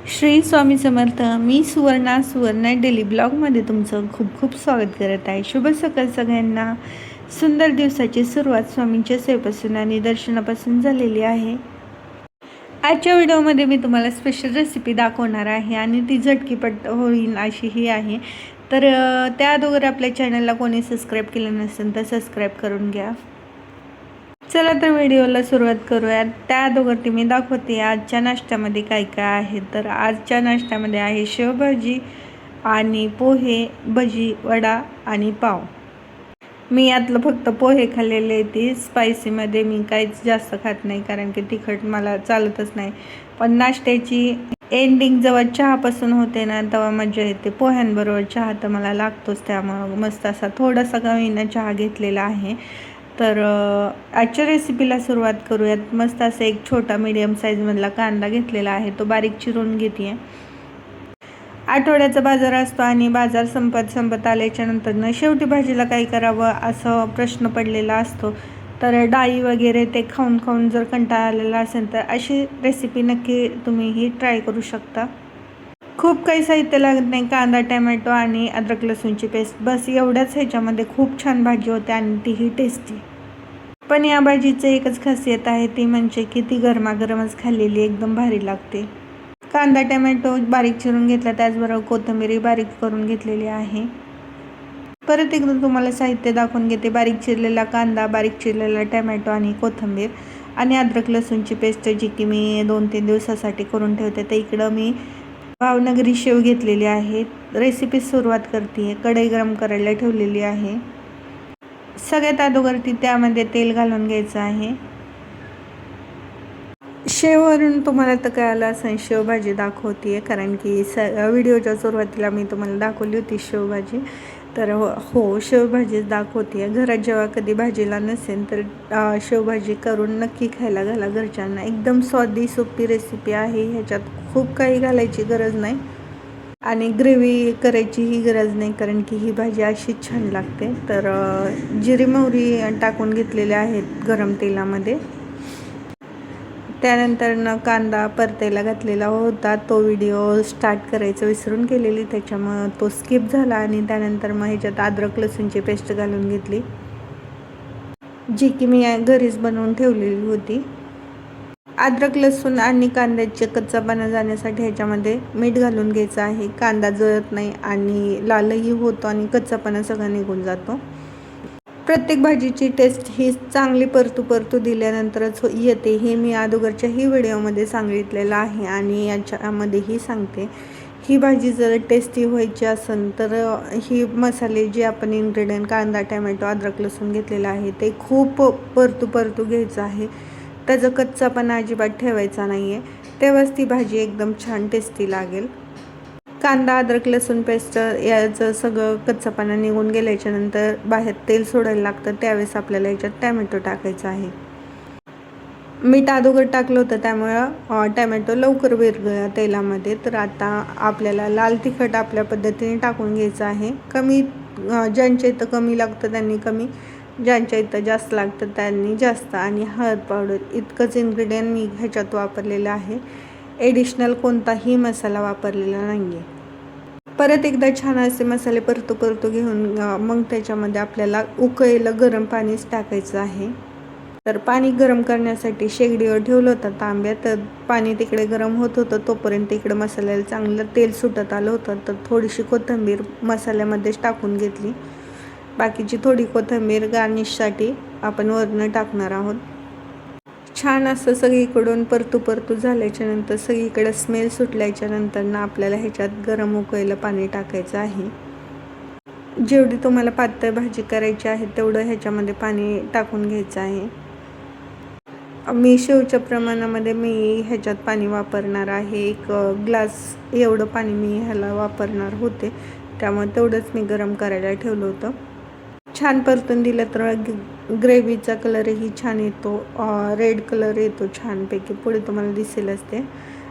श्री स्वामी समर्थ. मी Suvarna daily ब्लॉगमध्ये तुमचं खूप खूप स्वागत करत आहे. शुभ सकाळ सगळ्यांना. सुंदर दिवसाची सुरुवात स्वामींच्या सेवेपासून आणि दर्शनापासून झालेली आहे. आजच्या व्हिडिओमध्ये मी तुम्हाला स्पेशल रेसिपी दाखवणार आहे आणि ती झटकीपट होईल अशी ही आहे. तर त्या अगोदर आपल्या चॅनलला कोणी सबस्क्राईब केलं नसेल तर सबस्क्राईब करून घ्या. चला तर व्हिडिओला सुरुवात करूयात. त्या अगोदर मी दाखवते आजच्या नाश्त्यामध्ये काय काय आहे. तर आजच्या नाश्त्यामध्ये आहे शेवभाजी आणि पोहे, भजी, वडा आणि पाव. मी यातलं फक्त पोहे खाल्लेले. ती स्पायसीमध्ये मी काहीच जास्त खात नाही कारण की तिखट मला चालतच नाही. पण नाश्त्याची एंडिंग जेव्हा चहापासून होते ना तेव्हा मजा येते. पोह्यांबरोबर चहा तर मला लागतोच, त्यामुळं मस्त असा थोडासा कमीनं चहा घेतलेला आहे. तर आजच्या रेसिपीला सुरुवात करूयात. मस्त असं एक छोटा मीडियम साईजमधला कांदा घेतलेला आहे, तो बारीक चिरून घेते आहे. आठवड्याचा बाजार असतो आणि बाजार संपत आल्याच्या नंतर शेवटी भाजीला काय करावं असं प्रश्न पडलेला असतो. तर डाळी वगैरे ते खाऊन जर कंटाळा आलेला असेल तर अशी रेसिपी नक्की तुम्हीही ट्राय करू शकता. खूप काही साहित्य लागत नाही. कांदा, टमॅटो आणि अद्रक लसूणची पेस्ट, बस एवढ्याच ह्याच्यामध्ये खूप छान भाजी होते आणि तीही टेस्टी. पण या भाजीचं एकच खासियत आहे, ती म्हणजे की ती गरमागरमच खाल्लेली एकदम भारी लागते. कांदा, टमॅटो बारीक चिरून घेतला, त्याचबरोबर कोथिंबीर बारीक करून घेतलेली आहे. परत एकदा तुम्हाला साहित्य दाखवून घेते. बारीक चिरलेला कांदा, बारीक चिरलेला टमॅटो आणि कोथिंबीर आणि अद्रक लसूणची पेस्ट, जी की मी 2-3 दिवसासाठी करून ठेवते. तर इकडं मी भावनगरी शेव घेतलेली आहे. रेसिपी सुरुवात करते आहे. कढई गरम करायला ठेवलेली आहे. सगळ्यात अगोदर त्यामध्ये तेल घालून घ्यायचं आहे. शेववरून तुम्हाला तर कळालं असेल शेवभाजी दाखवते आहे, कारण की व्हिडिओच्या सुरुवातीला मी तुम्हाला दाखवली होती शेवभाजी. तर हो, शेवभाजीच दाखवते आहे. घरात जेव्हा कधी भाजीला नसेल तर शेवभाजी करून नक्की खायला घाला घरच्यांना. एकदम स्वादी सोपी रेसिपी आहे. ह्याच्यात खूप काही घालायची गरज नाही आणि ग्रेव्ही करायचीही गरज नाही, कारण की ही भाजी अशीच छान लागते. तर जिरी मोहरी टाकून घेतलेले आहेत गरम तेलामध्ये. त्यानंतर कांदा परतायला घातलेला होता, तो व्हिडिओ स्टार्ट करायचं विसरून गेलेली, त्याच्यामुळं तो स्किप झाला. आणि त्यानंतर मग ह्याच्यात अद्रक लसूणची पेस्ट घालून घेतली, जी की मी घरीच बनवून ठेवलेली होती. अद्रक लसूण आणि कांद्याचे कच्चापणा जाण्यासाठी ह्याच्यामध्ये मीठ घालून घ्यायचं आहे. कांदा जळत नाही आणि लालही होतो आणि कच्चापणा सगळा निघून जातो. प्रत्येक भाजीची टेस्ट ही चांगली परतू दिल्यानंतरच येते, हे मी अगोदरच्याही व्हिडिओमध्ये सांगितलेलं आहे आणि याच्यामध्येही सांगते. ही भाजी जर टेस्टी व्हायची असेल तर ही मसाले जे आपण इन्ग्रेडियंट कांदा, टमॅटो, अद्रक लसूण घेतलेलं आहे ते खूप परतू घ्यायचं आहे. त्याचा कच्चापणा अजिबात ठेवायचा नाही आहे, तेव्हाच ती भाजी एकदम छान टेस्टी लागेल. कांदा, अद्रक लसूण पेस्ट याचं सगळं कच्चापणा निघून गेल्याच्या नंतर बाहेर तेल सोडायला लागतं, त्यावेळेस आपल्याला याच्यात टमॅटो टाकायचा आहे. मीठ अगोदर टाकलं होतं, त्यामुळं टमॅटो लवकर विरघळला तेलामध्ये. तर आता आपल्याला लाल तिखट आपल्या पद्धतीने टाकून घ्यायचं आहे. कमी ज्यांच्या इथं कमी लागतं त्यांनी कमी, ज्यांच्या इथं जास्त लागतं त्यांनी जास्त. आणि हळद पावडर इतकंच इन्ग्रेडियंट मी ह्याच्यात वापरलेलं आहे. एडिशनल कोणताही मसाला वापरलेला नाही आहे. परत एकदा छान असे मसाले परतू घेऊन मग त्याच्यामध्ये आपल्याला उकळलेलं गरम पाणीच टाकायचं आहे. तर पाणी गरम करण्यासाठी शेगडीवर ठेवलं होतं तांब्यात. तर पाणी तिकडे गरम होत होतं, तोपर्यंत इकडं मसाल्याला चांगलं तेल सुटत आलं होतं. तर थोडीशी कोथिंबीर मसाल्यामध्येच टाकून घेतली. बाकीची थोडी कोथिंबीर गार्निशसाठी आपण वरनं टाकणार आहोत. छान असं सगळीकडून परतू झाल्याच्या नंतर, सगळीकडे स्मेल सुटल्याच्या नंतर ना आपल्याला ह्याच्यात गरम उकळलेलं पाणी टाकायचं आहे. जेवढी तुम्हाला पातळ भाजी करायची आहे तेवढं ह्याच्यामध्ये पाणी टाकून घ्यायचं आहे. मी शेवच्या प्रमाणामध्ये मी ह्याच्यात पाणी वापरणार आहे. 1 ग्लास एवढं पाणी मी ह्याला वापरणार होते, त्यामुळे तेवढंच मी गरम करायला ठेवलं होतं. छान परतून दिलं तर ग्रेव्हीचा कलरही छान येतो, रेड कलर येतो छानपैकी, पुढे तुम्हाला दिसेलच ते.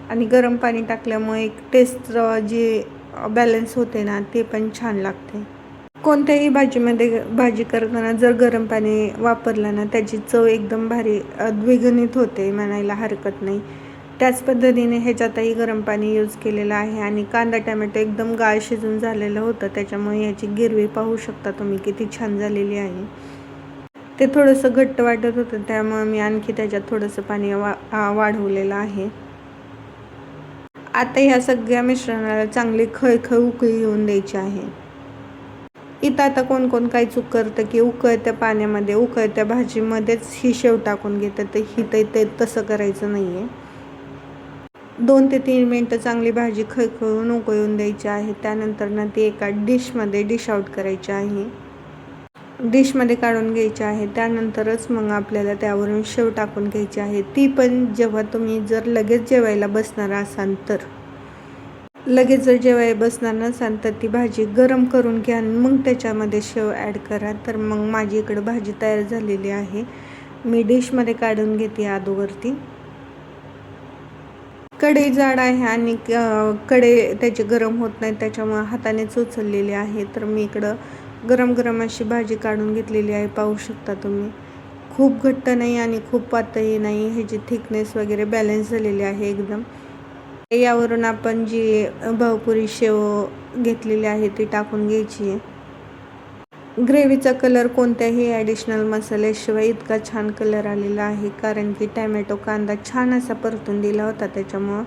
आणि गरम पाणी टाकल्यामुळे एक टेस्ट जी बॅलन्स होते ना ते पण छान लागते. कोणत्याही भाजीमध्ये भाजी करताना जर गरम पाणी वापरलं ना त्याची चव एकदम भारी द्विगुणित होते, म्हणायला हरकत नाही. त्याच पद्धतीने ह्याच्यातही गरम पाणी यूज केलेलं आहे आणि कांदा टमॅटो एकदम गाळ शिजून झालेलं होतं, त्याच्यामुळे ह्याची गिरवी पाहू शकता तुम्ही किती छान झालेली आहे. ते थोडंसं घट्ट वाटत होतं, त्यामुळे मी आणखी त्याच्यात थोडंसं पाणी वाढवलेलं आहे. आता ह्या सगळ्या मिश्रणाला चांगली खळखळ उकळी येऊन द्यायची आहे. इथं आता कोण कोण काय चूक करतं की उकळत्या पाण्यामध्ये उकळत्या भाजीमध्येच ही शेव टाकून घेतं, तर ते तसं करायचं नाही आहे. 2 ते 3 मिनटं चांगली भाजी खळखळून उकळून द्यायची आहे. त्यानंतर ना ती एका डिशमध्ये डिश आउट करायची आहे. डिशमध्ये काढून घ्यायची आहे. त्यानंतरच मग आपल्याला त्यावरून शेव टाकून घ्यायची आहे. ती पण जेव्हा तुम्ही जर लगेच जेवायला बसणार असाल तर. लगेच जर जेवायला बसणार नसाल तर ती भाजी गरम करून घ्या आणि मग त्याच्यामध्ये शेव ॲड करा. तर मग माझी इकडं भाजी तयार झालेली आहे. मी डिशमध्ये काढून घेते अगोदरती. कढई जाड आहे आणि कढई त्याची गरम होत नाही, त्याच्यामुळे हातानेच उचललेली आहे. तर मी इकडं गरम गरम अशी भाजी काढून घेतलेली आहे, पाहू शकता तुम्ही. खूप घट्ट नाही आणि खूप पातळही नाही, ह्याची थिकनेस वगैरे बॅलन्स झालेली आहे एकदम. यावरून आपण जी भावपुरी शेव घेतलेली आहे ती टाकून घ्यायची आहे. ग्रेव्हीचा कलर कोणत्याही ॲडिशनल मसाल्याशिवाय इतका छान कलर आलेला आहे, कारण की टॅमॅटो कांदा छान असा परतून दिला होता त्याच्यामुळं.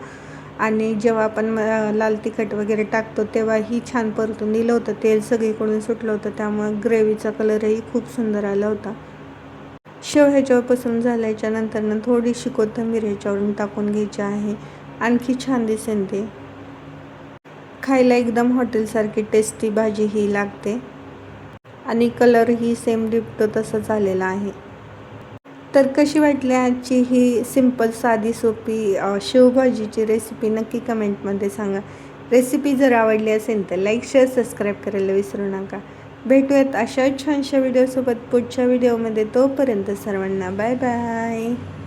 आणि जेव्हा आपण लाल तिखट वगैरे टाकतो तेव्हाही छान परतून दिलं होतं, तेल सगळीकडून सुटलं होतं, त्यामुळं ग्रेव्हीचा कलरही खूप सुंदर आला होता. शेव ह्याच्यावर पसरून झाल्याच्या नंतर थोडीशी कोथिंबीर ह्याच्यावरून टाकून घ्यायची आहे, आणखी छान दिसेल ते. खायला एकदम हॉटेलसारखी टेस्टी भाजी ही लागते आणि कलरही सेम डिप्टो तसंच आलेला आहे. तर कशी वाटली आजची ही सिंपल साधी सोपी शेवभाजीची रेसिपी नक्की कमेंटमध्ये सांगा. रेसिपी जर आवडली असेल तर लाईक शेअर सबस्क्राईब करायला विसरू नका. भेटूयात अशा छानशा व्हिडिओसोबत पुढच्या व्हिडिओमध्ये. तोपर्यंत सर्वांना बाय बाय.